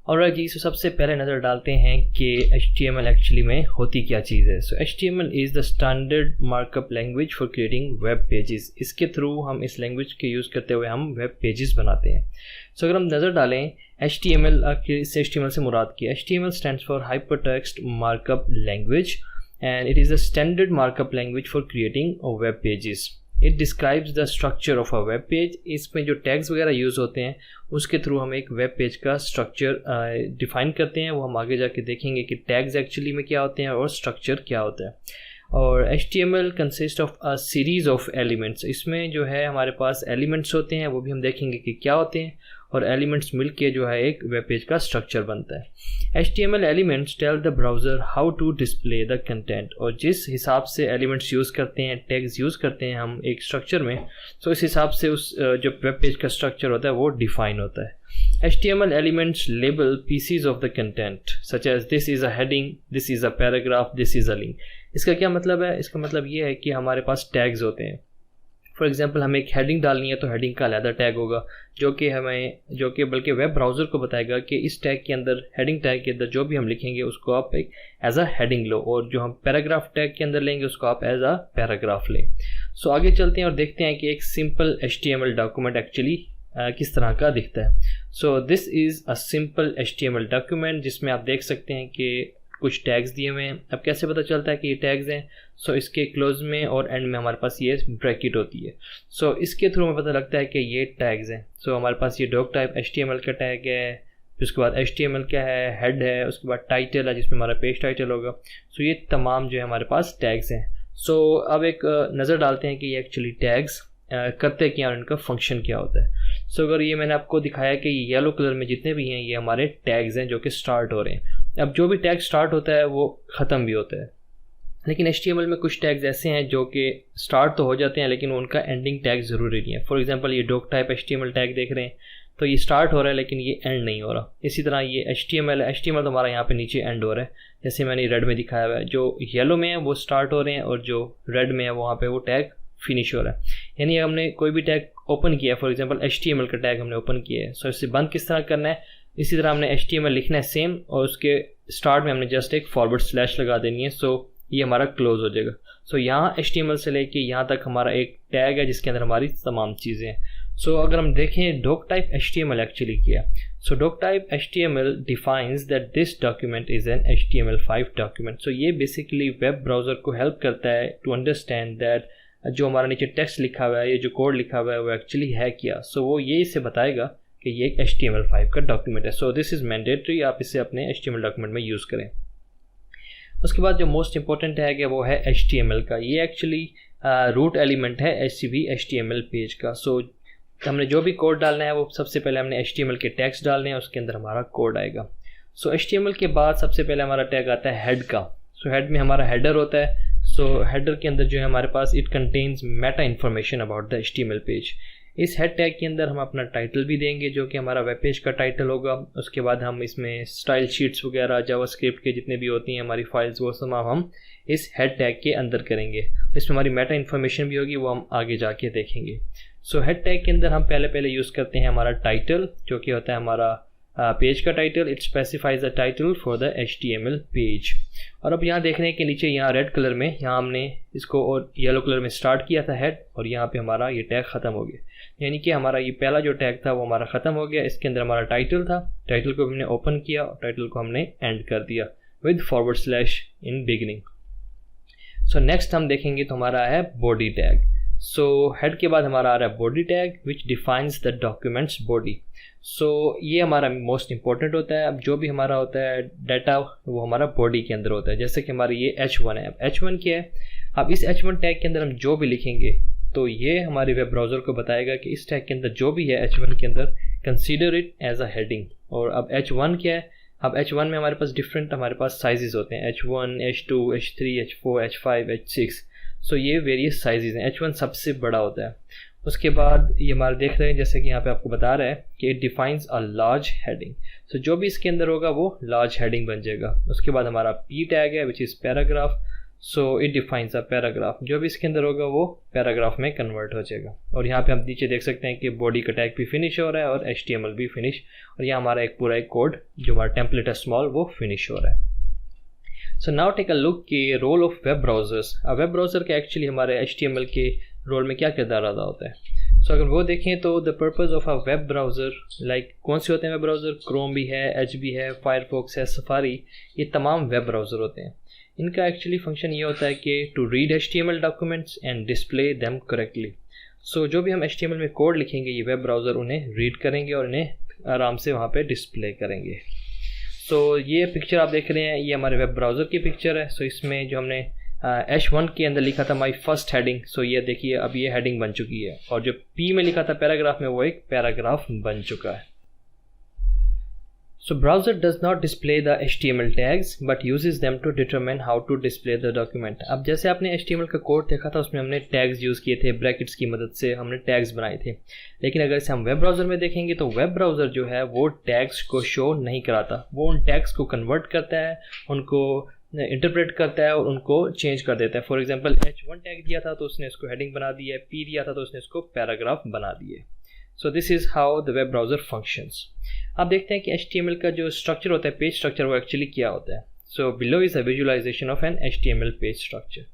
और जी सो सबसे पहले नज़र डालते हैं कि HTML एक्चुअली में होती क्या चीज़ है। सो HTML is the standard markup language for creating web pages. इसके थ्रू हम इस लैंग्वेज के यूज़ करते हुए हम वेब पेजेस बनाते हैं। सो अगर हम नज़र डालें HTML से HTML से मुराद की HTML stands for hypertext markup language and it is the standard markup language for creating web pages. It describes the structure of a web page. इसमें जो टैग्स वगैरह यूज़ होते हैं उसके थ्रू हम एक वेब पेज का स्ट्रक्चर डिफ़ाइन करते हैं। वो हम आगे जाके देखेंगे कि टैग्स एक्चुअली में क्या होते हैं और स्ट्रक्चर क्या होता है। और HTML consist of a series of elements. इसमें जो है हमारे पास एलिमेंट्स होते हैं, वो भी हम देखेंगे कि क्या होते हैं, और एलिमेंट्स मिलके जो है एक वेब पेज का स्ट्रक्चर बनता है। HTML elements tell the browser how to display the content. और जिस हिसाब से एलिमेंट्स यूज़ करते हैं, टैग्स यूज़ करते हैं हम एक स्ट्रक्चर में, तो इस हिसाब से उस जो वेब पेज का स्ट्रक्चर होता है वो डिफाइन होता है। HTML elements label pieces of the content such as this is a heading, this is a paragraph, this is a link। इसका क्या मतलब है? इसका मतलब ये है कि हमारे पास टैग्स होते हैं। फॉर एग्जांपल हमें एक हेडिंग डालनी है तो हेडिंग का अलग टैग होगा जो कि बल्कि वेब ब्राउज़र को बताएगा कि इस टैग के अंदर, हेडिंग टैग के अंदर जो भी हम लिखेंगे उसको आप एक एज अ हेडिंग लो, और जो हम पैराग्राफ टैग के अंदर लेंगे उसको आप एज अ पैराग्राफ लें। सो आगे चलते हैं और देखते हैं कि एक सिंपल HTML डॉक्यूमेंट एक्चुअली किस तरह का दिखता है। So this is a simple HTML document जिसमें आप देख सकते हैं कि कुछ टैग्स दिए हुए हैं। अब कैसे पता चलता है कि ये टैग्स हैं? सो इसके क्लोज में और एंड में हमारे पास ये ब्रैकेट होती है। सो इसके थ्रू हमें पता लगता है कि ये टैग्स हैं। सो हमारे पास ये डॉक टाइप HTML का टैग है, उसके बाद HTML क्या है, हेड है, उसके बाद टाइटल है जिसमें हमारा पेज टाइटल होगा। सो ये तमाम जो है हमारे पास टैग्स हैं। सो अब एक नज़र डालते हैं कि ये एक्चुअली टैग्स करते क्या और इनका फंक्शन क्या होता है। सो अगर ये मैंने आपको दिखाया कि येलो कलर में जितने भी हैं ये हमारे टैग्स हैं जो कि स्टार्ट हो रहे हैं। अब जो भी टैग स्टार्ट होता है वो ख़त्म भी होता है, लेकिन HTML में कुछ टैग्स ऐसे हैं जो कि स्टार्ट तो हो जाते हैं लेकिन उनका एंडिंग टैग ज़रूरी नहीं है। फॉर एग्जांपल ये डॉक टाइप HTML टैग देख रहे हैं तो ये स्टार्ट हो रहा है लेकिन ये एंड नहीं हो रहा। इसी तरह ये HTML तो हमारा यहाँ पे नीचे एंड हो रहा है, जैसे मैंने रेड में दिखाया हुआ है। जो येलो में है वो स्टार्ट हो रहे हैं और जो रेड में है वहाँ पर वो टैग फिनिश हो रहा है। यानी हमने कोई भी टैग ओपन किया, फॉर एग्जांपल HTML का टैग हमने ओपन किया है, सो इसे बंद किस तरह करना है, इसी तरह हमने HTML लिखना है सेम, और उसके स्टार्ट में हमने जस्ट एक फॉरवर्ड स्लैश लगा देनी है। सो ये हमारा क्लोज हो जाएगा। सो यहाँ HTML से लेके यहाँ तक हमारा एक टैग है जिसके अंदर हमारी तमाम चीज़ें हैं। सो अगर हम देखें डॉक टाइप HTML एक्चुअली किया, so doc type HTML defines that this document is an HTML5 document. So ये बेसिकली वेब ब्राउज़र को हेल्प करता है टू अंडरस्टैंड दैट जो हमारा नीचे टेक्स्ट लिखा हुआ है, ये जो कोड लिखा हुआ है वो एक्चुअली है क्या। सो वो ये इसे बताएगा कि ये एक HTML5 का डॉक्यूमेंट है। सो दिस इज़ मैंडेटरी, आप इसे अपने HTML डॉक्यूमेंट में यूज़ करें। उसके बाद जो मोस्ट इंपॉर्टेंट है कि वो है HTML का। ये एक्चुअली रूट एलिमेंट है HTML पेज का। सो हमने जो भी कोड डालना है वो सबसे पहले हमने HTML के टैग्स डालने हैं, उसके अंदर हमारा कोड आएगा। सो HTML के बाद सबसे पहले हमारा टैग आता है हेड का। सो हेड में हमारा हेडर होता है। सो हेडर के अंदर जो है हमारे पास it contains meta information about the HTML page. इस हेड टैग के अंदर हम अपना टाइटल भी देंगे जो कि हमारा वेब पेज का टाइटल होगा। उसके बाद हम इसमें स्टाइल शीट्स वगैरह जावास्क्रिप्ट के जितने भी होती हैं हमारी फाइल्स, वो तमाम हम इस हेड टैग के अंदर करेंगे। इसमें हमारी मेटा इन्फॉर्मेशन भी होगी, वो हम आगे जाके देखेंगे। सो हेड टैग के अंदर हम पहले यूज़ करते हैं हमारा टाइटल जो कि होता है हमारा पेज का title. It specifies the title for the HTML page. और अब यहाँ देख रहे हैं कि नीचे यहाँ रेड कलर में, यहाँ हमने इसको और येलो कलर में स्टार्ट किया था हेड, और यहाँ पे हमारा ये टैग ख़त्म हो गया। यानी कि हमारा ये पहला जो टैग था वो हमारा ख़त्म हो गया। इसके अंदर हमारा टाइटल था, टाइटल को हमने ओपन किया और टाइटल को हमने एंड कर दिया with forward slash in beginning. So next हम देखेंगे तो हमारा है बॉडी टैग। सो हेड के बाद हमारा आ रहा है body tag which defines the document's body. So ये हमारा मोस्ट इंपॉर्टेंट होता है। अब जो भी हमारा होता है डाटा वो हमारा बॉडी के अंदर होता है। जैसे कि हमारी ये H1 है। अब H1 क्या है? अब इस H1 टैग के अंदर हम जो भी लिखेंगे तो ये हमारे वेब ब्राउज़र को बताएगा कि इस टैग के अंदर जो भी है H1 के अंदर consider it as a heading. और अब H1 क्या है? अब H1 में हमारे पास डिफरेंट हमारे पास साइजेस होते हैं, H1, H2, H3, H4, H5, H6। सो ये वेरियस साइजेस हैं। H1 सबसे बड़ा होता है। उसके बाद ये हमारे देख रहे हैं जैसे कि यहाँ पे आपको बता रहा है कि it defines a large heading. So जो भी इसके अंदर होगा वो लार्ज हेडिंग बन जाएगा। उसके बाद हमारा P टैग है which is paragraph. So it defines a paragraph. जो भी इसके अंदर होगा वो पैराग्राफ में कन्वर्ट हो जाएगा। और यहाँ पे हम नीचे देख सकते हैं कि बॉडी का टैग भी फिनिश हो रहा है और HTML भी फिनिश, और यहाँ हमारा एक पूरा एक कोड जो हमारा टेम्पलेट है स्मॉल वो फिनिश हो रहा है। So now take a look कि role of web browsers. Web browser के एक्चुअली हमारे HTML के रोल में क्या किरदार अदा होता है। सो अगर वो देखें तो the purpose of a web browser, like कौन से होते हैं वेब ब्राउज़र, क्रोम भी है, एज भी है, फायरफॉक्स है, सफारी, ये तमाम वेब ब्राउज़र होते हैं। इनका एक्चुअली फंक्शन ये होता है कि to read HTML documents and display them correctly. So जो भी हम HTML में कोड लिखेंगे ये वेब ब्राउज़र उन्हें रीड करेंगे और इन्हें आराम से वहाँ पे डिस्प्ले करेंगे। सो ये पिक्चर आप देख रहे हैं ये हमारे वेब ब्राउज़र की पिक्चर है। सो इसमें जो हमने H1 के अंदर लिखा था माई फर्स्ट हेडिंग, सो ये देखिए अब ये हेडिंग बन चुकी है, और जो P में लिखा था पैराग्राफ में वो एक पैराग्राफ बन चुका है। So browser does not display the HTML tags but uses them to determine how to display the document। अब जैसे आपने HTML का कोड देखा था उसमें हमने टैग्स यूज़ किए थे, ब्रैकेट्स की मदद से हमने टैग्स बनाए थे। लेकिन अगर इसे हम वेब ब्राउज़र में देखेंगे तो वेब ब्राउज़र जो है वो टैग्स को शो नहीं कराता, वो उन टैग्स को कन्वर्ट करता है, उनको इंटरप्रेट करता है और उनको चेंज कर देता है। फॉर एग्जांपल H1 टैग दिया था तो उसने इसको हेडिंग बना दी है, P दिया था तो उसने इसको पैराग्राफ बना दिए। So this is how the web browser functions. आप देखते हैं कि HTML का जो स्ट्रक्चर होता है, पेज स्ट्रक्चर, वो एक्चुअली क्या होता है। So below is a visualization of an HTML page structure.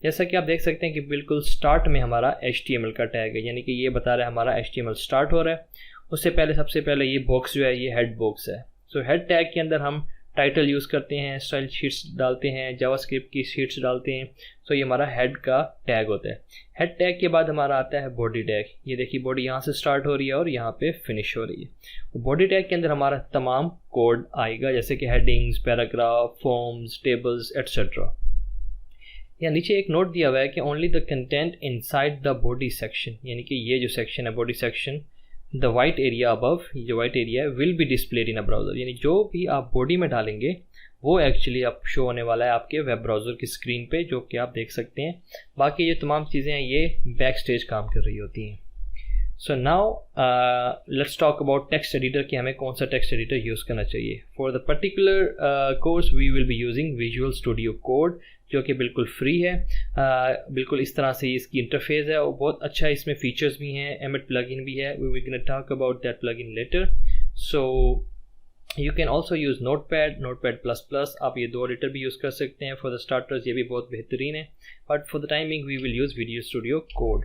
जैसा कि आप देख सकते हैं कि बिल्कुल स्टार्ट में हमारा HTML का टैग है, यानी कि ये बता रहा है हमारा HTML स्टार्ट हो रहा है। उससे पहले सबसे पहले ये बॉक्स जो है ये हेड बॉक्स है। सो हेड टैग के अंदर हम टाइटल यूज़ करते हैं, स्टाइल शीट्स डालते हैं, जावास्क्रिप्ट की शीट्स डालते हैं। सो ये हमारा हेड का टैग होता है। हेड टैग के बाद हमारा आता है बॉडी टैग। ये देखिए बॉडी यहाँ से स्टार्ट हो रही है और यहाँ पे फिनिश हो रही है। बॉडी टैग के अंदर हमारा तमाम कोड आएगा, जैसे कि headings, paragraph, forms, tables etcetera. यहाँ नीचे एक नोट दिया हुआ है कि only the content inside the body section, यानी कि ये जो सेक्शन है body section, the white area above, जो वाइट एरिया है, will be displayed in a browser, यानी जो भी आप बॉडी में डालेंगे वो एक्चुअली अब शो होने वाला है आपके वेब ब्राउज़र की स्क्रीन पे, जो कि आप देख सकते हैं। बाकी ये तमाम चीज़ें हैं ये बैक स्टेज काम कर रही होती हैं। So now let's talk about text editor कि हमें कौन सा टेक्स्ट एडिटर यूज़ करना चाहिए। For the particular course we will be using Visual Studio Code, जो कि बिल्कुल फ्री है। बिल्कुल इस तरह से इसकी इंटरफेस है और बहुत अच्छा इसमें फीचर्स भी हैं, एमिट प्लगइन भी है। We will gonna talk about that plugin later. So you can also use Notepad++. आप ये दो एडिटर भी यूज़ कर सकते हैं। फॉर द स्टार्टर्स ये भी बहुत बेहतरीन है, but for the timing we will use Visual Studio Code.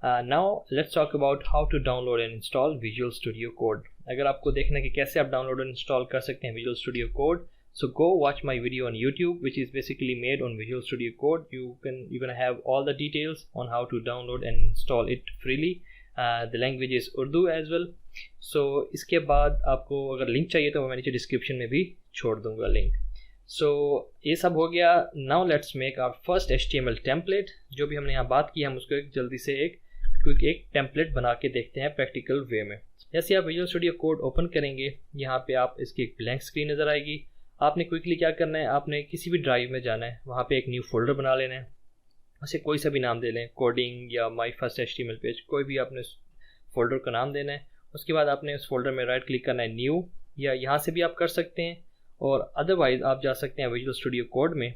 Now let's talk about how to download and install Visual Studio Code. अगर आपको देखना कि कैसे आप डाउनलोड और इंस्टॉल कर सकते हैं visual Studio code, so go watch my video on YouTube, which is basically made on Visual Studio Code. You're gonna have all the details on how to download and install it freely. The language is Urdu as well. So इसके बाद आपको अगर link चाहिए तो मैं नीचे description में भी छोड़ दूंगा लिंक। So ये सब हो गया। Now let's make our first HTML template। जो भी हमने यहाँ बात की हम उसको जल्दी से एक टेम्पलेट बना के देखते हैं प्रैक्टिकल वे में। जैसे आप Visual Studio Code ओपन करेंगे, यहाँ पे आप इसकी एक ब्लैंक स्क्रीन नज़र आएगी। आपने क्विकली क्या करना है, आपने किसी भी ड्राइव में जाना है, वहाँ पे एक न्यू फोल्डर बना लेना है, उसे कोई सा भी नाम दे लें, कोडिंग या माई फर्स्ट HTML पेज, कोई भी आपने उस फोल्डर का नाम देना है। उसके बाद आपने उस फोल्डर में राइट क्लिक करना है न्यू, या यहाँ से भी आप कर सकते हैं, और अदरवाइज़ आप जा सकते हैं विजुअल स्टूडियो कोड में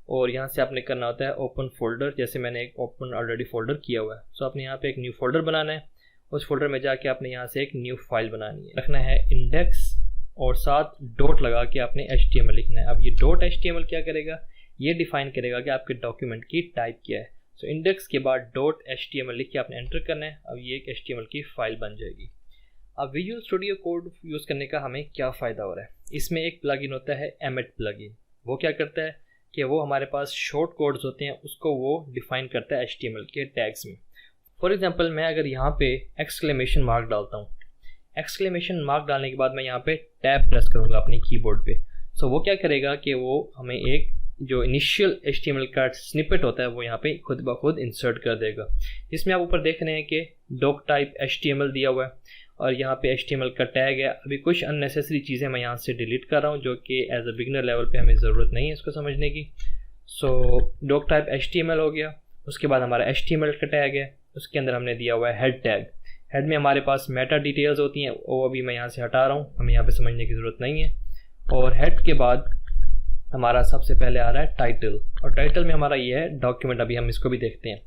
और यहाँ से आपने करना होता है ओपन फोल्डर। जैसे मैंने एक ओपन ऑलरेडी फोल्डर किया हुआ है, सो आपने यहाँ पे एक न्यू फोल्डर बनाना है। उस फोल्डर में जाके आपने यहाँ से एक न्यू फाइल बनानी है, रखना है इंडेक्स और साथ डॉट लगा के आपने HTML लिखना है। अब ये डॉट HTML क्या करेगा, ये डिफाइन करेगा कि आपके डॉक्यूमेंट की टाइप क्या है। सो इंडेक्स के बाद डॉट HTML लिख के आपने एंटर करना है। अब ये एक HTML की फाइल बन जाएगी। अब विजुअल स्टूडियो कोड यूज़ करने का हमें क्या फ़ायदा हो रहा है, इसमें एक प्लगइन होता है एमिट प्लगइन। वो क्या करता है कि वो हमारे पास शॉर्ट कोड्स होते हैं उसको वो डिफ़ाइन करता है HTML के टैग्स में। फॉर एग्जांपल मैं अगर यहाँ पे एक्सक्लेमेशन मार्क डालता हूँ, एक्सक्लेमेशन मार्क डालने के बाद मैं यहाँ पे टैब प्रेस करूँगा अपने कीबोर्ड पे, सो वो क्या करेगा कि वो हमें एक जो इनिशियल HTML का स्निपेट होता है वो यहाँ पे खुद ब खुद इंसर्ट कर देगा। इसमें आप ऊपर देख रहे हैं कि डॉक टाइप HTML दिया हुआ है और यहाँ पे HTML का टैग है। अभी कुछ अननेसेसरी चीज़ें मैं यहाँ से डिलीट कर रहा हूँ जो कि एज अ बिगनर लेवल पे हमें ज़रूरत नहीं है इसको समझने की। सो डॉक टाइप HTML हो गया। उसके बाद हमारा HTML का टैग है, उसके अंदर हमने दिया हुआ है हेड टैग। हेड में हमारे पास मेटा डिटेल्स होती हैं, वो अभी मैं यहाँ से हटा रहा हूँ, हमें यहाँ पे समझने की ज़रूरत नहीं है। और हेड के बाद हमारा सबसे पहले आ रहा है टाइटल, और टाइटल में हमारा ये है डॉक्यूमेंट, अभी हम इसको भी देखते हैं,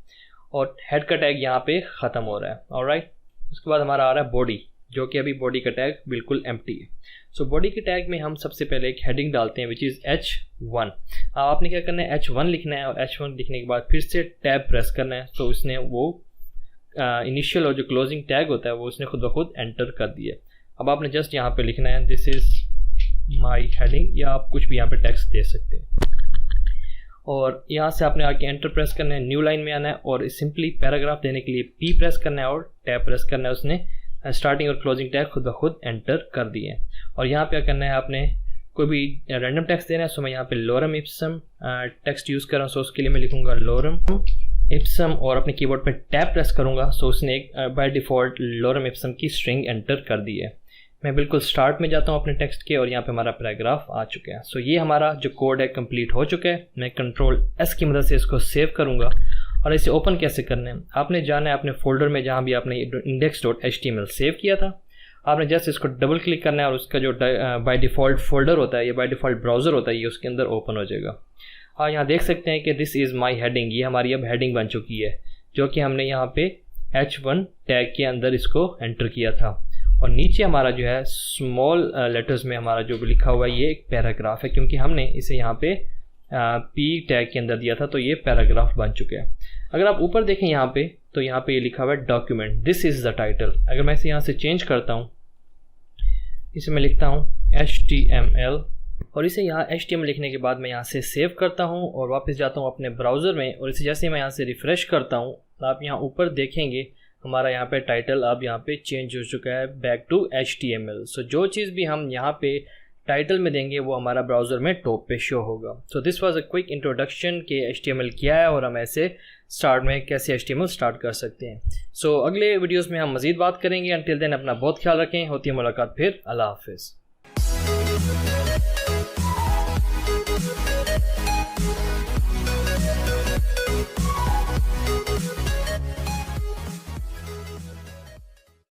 और हेड का टैग यहाँ पे ख़त्म हो रहा है। ऑलराइट, उसके बाद हमारा आ रहा है बॉडी, जो कि अभी बॉडी का टैग बिल्कुल एम्प्टी है। सो बॉडी के टैग में हम सबसे पहले एक हेडिंग डालते हैं विच इज़ H1। आपने क्या करना है, H1 लिखना है, और H1 लिखने के बाद फिर से टैब प्रेस करना है। तो उसने वो इनिशियल और जो क्लोजिंग टैग होता है वो उसने खुद ब खुद एंटर कर दिया। अब आपने जस्ट यहाँ पे लिखना है दिस इज़ माई हेडिंग, या आप कुछ भी यहाँ पे टेक्स्ट दे सकते हैं, और यहाँ से आपने आके एंटर प्रेस करना है, न्यू लाइन में आना है, और सिंपली पैराग्राफ देने के लिए P प्रेस करना है और टैब प्रेस करना है। उसने स्टार्टिंग और क्लोजिंग टैग खुद ब खुद एंटर कर दिए हैं। और यहाँ पे क्या करना है, आपने कोई भी रैंडम टेक्स्ट देना है। सो मैं यहाँ पे लोरम इप्सम टेक्स्ट यूज़ कर रहा हूँ, सो उसके लिए मैं लिखूँगा लोरम इप्सम, और अपने कीबोर्ड पे टैब प्रेस करूँगा। सो उसने एक बाय डिफ़ॉल्ट लोरम इप्सम की स्ट्रिंग एंटर कर दी है। मैं बिल्कुल स्टार्ट में जाता हूँ अपने टेक्स्ट के, और यहाँ पे हमारा पैराग्राफ आ चुका है। सो ये हमारा जो कोड है कंप्लीट हो चुका है। मैं कंट्रोल S की मदद से इसको सेव करूँगा। और इसे ओपन कैसे करना है, आपने जाना है अपने फोल्डर में जहाँ भी आपने index.html सेव किया था। आपने जस्ट इसको डबल क्लिक करना है, और उसका जो बाय डिफ़ॉल्ट फोल्डर होता है, ये बाय डिफ़ॉल्ट ब्राउज़र होता है, ये उसके अंदर ओपन हो जाएगा। आप यहाँ देख सकते हैं कि दिस इज़ माई हेडिंग, ये हमारी अब हेडिंग बन चुकी है, जो कि हमने यहाँ पे H1 टैग के अंदर इसको एंटर किया था। और नीचे हमारा जो है स्मॉल लेटर्स में हमारा जो लिखा हुआ है ये एक पैराग्राफ है, क्योंकि हमने इसे यहाँ पे P टैग के अंदर दिया था, तो ये पैराग्राफ बन चुका है। अगर आप ऊपर देखें यहाँ पे, तो यहाँ पे ये लिखा हुआ है document, this is the title. अगर मैं इसे यहाँ से चेंज करता हूँ, इसे मैं लिखता हूँ HTML, और इसे यहाँ HTML लिखने के बाद मैं यहाँ से सेव करता हूँ और वापस जाता हूँ अपने ब्राउज़र में, और इसे जैसे मैं यहाँ से रिफ़्रेश करता हूँ, आप यहाँ ऊपर देखेंगे हमारा यहाँ पे टाइटल अब यहाँ पे चेंज हो चुका है बैक टू HTML। सो जो चीज़ भी हम यहाँ पे टाइटल में देंगे वो हमारा ब्राउज़र में टॉप पे शो होगा। So this was a quick introduction कि HTML क्या है और हम ऐसे स्टार्ट में कैसे HTML स्टार्ट कर सकते हैं। सो अगले वीडियोस में हम मज़ीद बात करेंगे। अंटिल देन अपना बहुत ख्याल रखें। होती है मुलाकात फिर। अल्लाह हाफिज़।